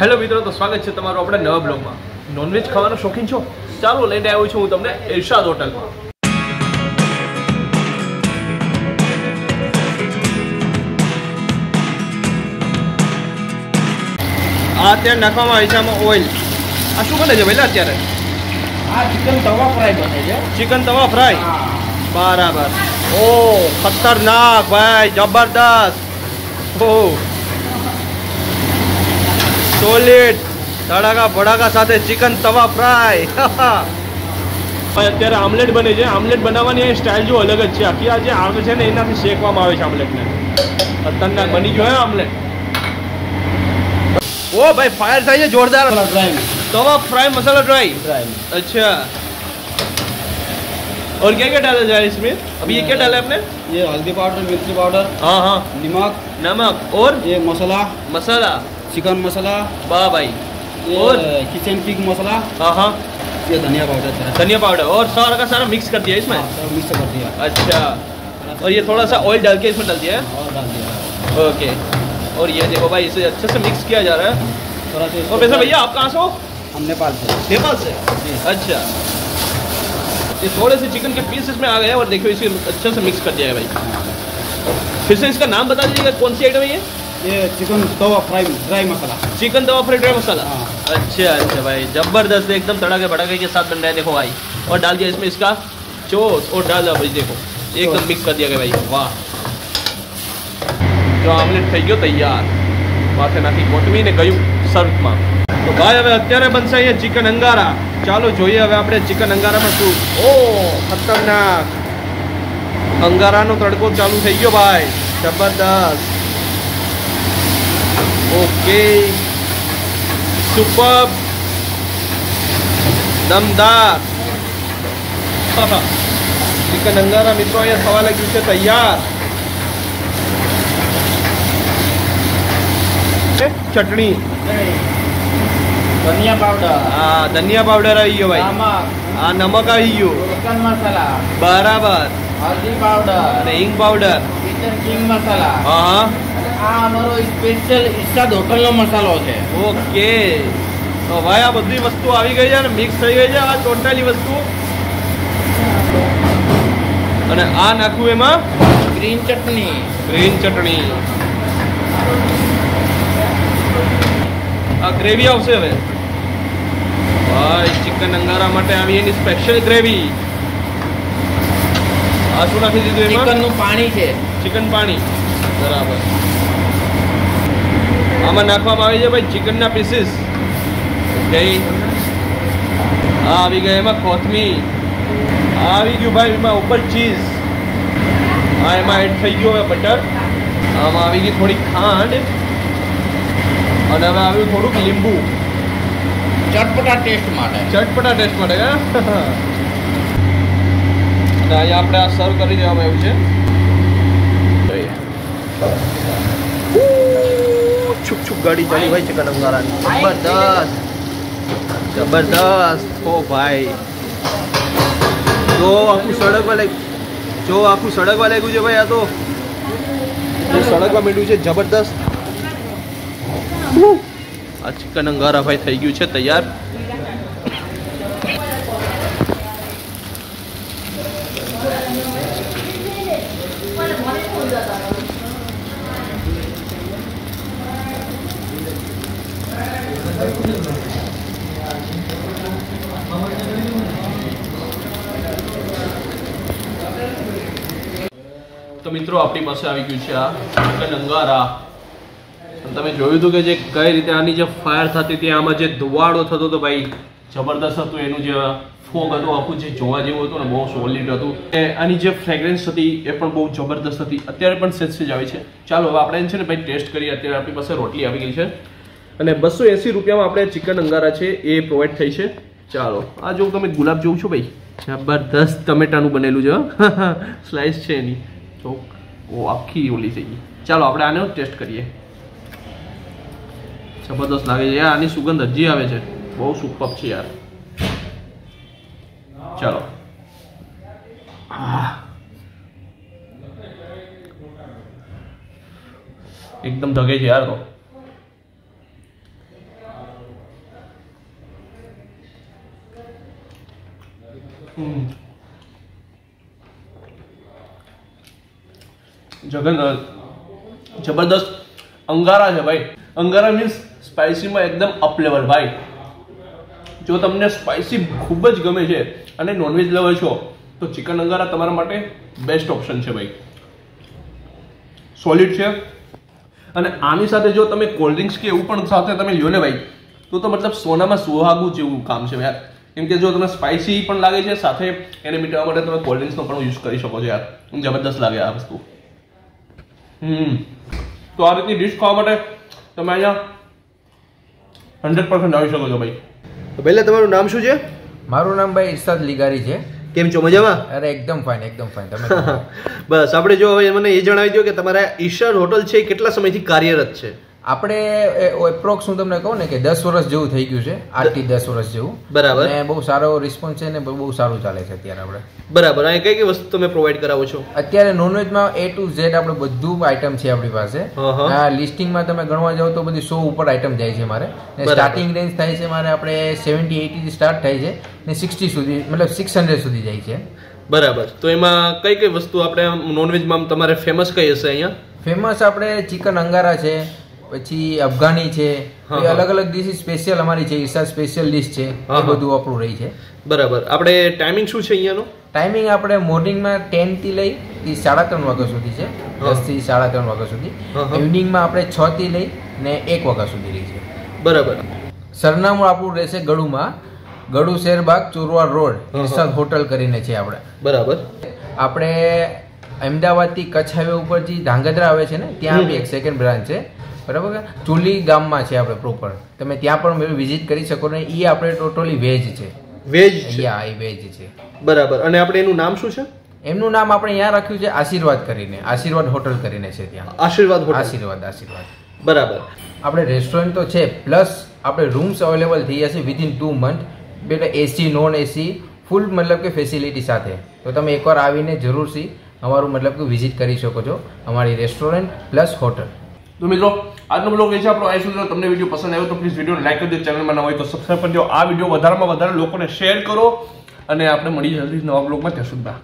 Hello મિત્રો, તો સ્વાગત છે તમારું આપણે નવા બ્લોગમાં. નોનવેજ ખાવાનો શોખીન છો? ચાલો લઈને આવ્યો છું હું તમને ઇરશાદ હોટલમાં. આ અત્યારે નાખવામાં આવે છે આમાં ઓઇલ. આ શું બને છે પહેલાં અત્યારે? આ ચિકન તવા ફ્રાય બને છે. ચિકન તવા ફ્રાય, બરાબર. ઓ ખતરનાક ભાઈ, જબરદસ્ત. ઓ સોલિડ ધડાકા ભડાકા સાથે ચિકન તવા ફ્રાય. અત્યારે આમલેટ બને છે. આમલેટ બનાવવાની સ્ટાઇલ જો અલગ જ છે. આખી આ જે આવે છે ને એનાથી શેકવામાં આવે છે આમલેટને. ખતરનાક બની ગયો આમલેટ. ओ भाई फायर था ये जोरदार. तवा फ्राई मसाला ड्राई. अच्छा, और क्या क्या डाला जाए इसमें? अभी ये क्या डाला है आपने? ये हल्दी पाउडर, मिर्ची पाउडर, हाँ हाँ, नमक और ये मसाला चिकन मसाला, वाह भाई, और किचन किंग मसाला, हाँ हाँ, ये धनिया पाउडर और सारा का सारा मिक्स कर दिया इसमें. सब मिक्स कर दिया. अच्छा, और ये थोड़ा सा ऑयल डाल के इसमें डाल दिया है. और डाल दिया. ओके, और ये देखो भाई इसे अच्छे से मिक्स किया जा रहा है. थोड़ा सा. और वैसे भैया आप कहाँ से हो? हम नेपाल से. नेपाल से? अच्छा, ये थोड़े से चिकन के पीस इसमें आ गए और देखो इसे अच्छे से मिक्स कर दिया है भाई. फिर से इसका नाम बता दीजिएगा, कौन सी आइटम है ये चिकन तवा फ्राई ड्राई मसाला. चिकन तवा फ्राई ड्राई मसाला. हाँ. अच्छा भाई, जबरदस्त, एकदम तड़के भड़के के साथ बन रहा है. देखो भाई, और डाल दिया इसमें इसका चोस और डाल दिया भाई. देखो एकदम मिक्स कर दिया गया भाई. वाह, जो આમલેટ થઈ ગયો તૈયાર. માથે નાખી કોટમીને ગયું સર્વમાં. તો ભાઈ હવે અત્યારે બનશે અહીંયા ચિકન અંગારા. ચાલો જોઈએ હવે આપણે ચિકન અંગારામાં શું. ઓ ખતરનાક, અંગારાનો તડકો ચાલુ થઈ ગયો ભાઈ. જબરદસ્ત. ઓકે, સુપર, દમદાર. ચિકન અંગારા મિત્રો અહીંયા થવા લાગ્યું છે તૈયાર. ચટણી, धनिया पाउडर, હા ધનિયા પાવડર આવી ગયો ભાઈ. नमक, આ નમક આવી ગયો चिकन मसाला, બરાબર, हल्दी पाउडर, અને હિંગ પાવડર. किचन किंग मसाला. હા હા, આ અમારો સ્પેશિયલ ઇરશાદ હોટલનો મસાલો છે. ઓકે. તો ભાઈ આ બધી વસ્તુ આવી ગઈ છે અને મિક્સ થઈ ગઈ છે આ ટોટલી વસ્તુ. અને આ નાખવું એમાં ગ્રીન ચટણી. ગ્રીન ચટણી. આ ગ્રેવી આવશે હવે ભાઈ. ચિકન અંગારા માટે આવી એની સ્પેશિયલ ગ્રેવી. આ શું નાખી દીધું એમાં? ચિકનનું પાણી છે. ચિકન પાણી, બરાબર. આમાં નાખવામાં આવી છે ભાઈ ચિકનના પીસીસ. ઓકે, આ આવી ગયા એમાં કોથમીર. આ આવી ગયું ભાઈ એમાં ઉપર ચીઝ. આ એમાં એડ થઈ ગયું હવે બટર. આમાં આવી ગઈ થોડી ખાંડ અને હવે આવ્યું થોડુંક લીંબુ. ચટપટા ટેસ્ટ માટે. ચટપટા ટેસ્ટ માટે અને અહીંયા આપણે આ સર્વ કરી દેવામાં આવ્યું છે. છુક છુક ગાડી ચાલી ભાઈ ચિકન અંગારાની. જબરદસ્ત જબરદસ્ત. ઓ ભાઈ, જો આખું સળગવા લાગ્યું. જો આખું સળગવા લાગ્યું છે ભાઈ. આ તો સળગવા માંડ્યું છે. જબરદસ્ત. આ ચિકન અંગારા ભાઈ થઈ ગયું છે તૈયાર. તો મિત્રો આપણી પાસે આવી ગયું છે આ ચિકન અંગારા. તમે જોયું હતું કે જે કઈ રીતે આની જે ફાયર થતી હતી, આમાં જે ધુવાડો થતો હતો ભાઈ, જબરદસ્ત હતું. એનું જે ફોગ હતું આખું જે જોવા જેવું હતું ને, બહુ સોલિડ હતું. આની જે ફ્રેગ્રન્સ હતી એ પણ બહુ જબરદસ્ત હતી. અત્યારે પણ સેજ આવી છે. ચાલો હવે આપણે છે ને ભાઈ ટેસ્ટ કરીએ. અત્યારે આપણી પાસે રોટલી આવી ગઈ છે અને 280 રૂપિયામાં આપણે ચિકન અંગારા છે એ પ્રોવાઈડ થઈ છે. ચાલો આ જો તમે ગુલાબ જોઉં છો ભાઈ, જબરદસ્ત ટમેટાનું બનેલું છે. સ્લાઇસ છે એની. તો ઓ આખી ઓલી થઈ ગઈ. ચાલો આપણે આને ટેસ્ટ કરીએ. જબરદસ્ત લાગે છે યાર. આની સુગંધ હજી આવે છે. બહુ સુપર છે યાર. ચાલો, एकदम ढगे છે યાર. તો જબરદસ્ત અંગારા છે ભાઈ. અંગારા મીન્સ સ્પાઇસીમાં એકદમ અપ લેવલ ભાઈ. જો તમને સ્પાઇસી ખૂબ જ ગમે છે અને નોનવેજ લવર છો તો ચિકન અંગારા તમારા માટે બેસ્ટ ઓપ્શન છે ભાઈ. સોલિડ છે. અને આની સાથે જો તમે કોલ્ડ ડ્રિંક્સ કે એવું પણ સાથે તમે લ્યો ને ભાઈ તો મતલબ સોનામાં સુહાગું જેવું કામ છે યાર. કેમ કે જો તમને સ્પાઇસી પણ લાગે છે સાથે એને મીઠવા માટે તમે કોલ્ડ ડ્રિંક્સનો પણ યુઝ કરી શકો છો યાર. જબરદસ્ત લાગે આ વસ્તુ. તો આ રીતની ડિશ ખાવા માટે તમે અહીંયા 100% આવી શકો છો ભાઈ. તો પહેલા તમારું નામ શું છે? મારું નામ ભાઈ ઇરશાદ લીગારી છે. કેમ છો, મજામાં? અરે એકદમ ફાઇન, એકદમ ફાઇન. તમે બસ આપણે જો હવે મને એ જણાવી દો કે તમારા ઈર્ષાદ હોટલ છે કેટલા સમયથી કાર્યરત છે? આપણે એપ્રોક્સ હું તમને કહું ને કે 10 વર્ષ જેવું થઈ ગયું છે, 8 થી 10 વર્ષ જેવું. બરાબર. અને બહુ સારો રિસ્પોન્સ છે ને બહુ સારું ચાલે છે અત્યારે આપણે. બરાબર. અને કઈ કઈ વસ્તુ તમે પ્રોવાઈડ કરાવો છો? અત્યારે નોનવેજમાં A to Z આપણે બધું આઈટમ છે આપણી પાસે. આ લિસ્ટિંગમાં તમે ગણવા જાવ તો બધી 100 ઉપર આઈટમ જાય છે મારે. સ્ટાર્ટિંગ રેન્જ થાય છે મારે આપણે 70-80 થી સ્ટાર્ટ થાય છે ને 60 સુધી મતલબ 600 સુધી જાય છે. બરાબર. તો એમાં કઈ કઈ વસ્તુ આપણે નોનવેજમાં તમારે ફેમસ કઈ હશે અહીંયા? ફેમસ આપણે ચિકન અંગારા છે, પછી અફઘાની છે, એ અલગ અલગ ડિશ સ્પેશિયલ અમારી છે, ઈર્ષાદ સ્પેશિયલ ડિશ છે, એ બધું આપણું રહી છે. બરાબર. આપણે ટાઈમિંગ શું છે અહીંયાનો? ટાઈમિંગ આપણે મોર્નિંગમાં 10 થી લઈ 3:30 વાગ્યા સુધી છે, 10 થી 3:30 વાગ્યા સુધી. ઇવનિંગમાં આપણે 6 થી લઈ ને 1 વાગ્યા સુધી રહી છે. બરાબર. સરનામું આપણું રહેશે ગળુમાં, ગળુ શેરબાગ ચોરવાડ રોડ, ઈર્ષાદ હોટલ કરીને છે આપણે. બરાબર. આપણે અમદાવાદથી કચ્છ હાઈવે ઉપર જે ધાંગધ્રા આવે છે ને ત્યાં આપણી એક સેકન્ડ બ્રાન્ચ છે. બરાબર. ચુલી ગામમાં છે આપણે પ્રોપર. તમે ત્યાં પણ વિઝિટ કરી શકો ને. એ આપણે ટોટલી વેજ છે. વેજ છે? હા, એ વેજ છે. બરાબર. અને આપણે એનું નામ શું છે? એમનું નામ આપણે અહીંયા રાખ્યું છે આશીર્વાદ કરીને, આશીર્વાદ હોટલ કરીને છે ત્યાં. આશીર્વાદ હોટલ. આશીર્વાદ. બરાબર. આપણે રેસ્ટોરન્ટ તો છે, પ્લસ આપણે રૂમ્સ અવેલેબલ થઈ જશે વિધિન 2 મંથ. બેટા એસી નોન એસી ફૂલ મતલબ કે ફેસિલિટી સાથે. તો તમે એકવાર આવીને જરૂરથી અમારું મતલબ કે વિઝિટ કરી શકો છો, અમારી રેસ્ટોરન્ટ પ્લસ હોટલ. તો મિત્રો આજનો બ્લોગ એ છે આપણો. આ સુધી તમને વિડીયો પસંદ આવ્યો તો પ્લીઝ વિડીયોને લાઈક કરી દો, ચેનલમાં નવા હોય તો સબસ્ક્રાઈબ કરી દો. આ વિડીયો વધારેમાં વધારે લોકોને શેર કરો અને આપણે મળીએ જલ્દી નવા બ્લોગમાં. ત્યાં સુધી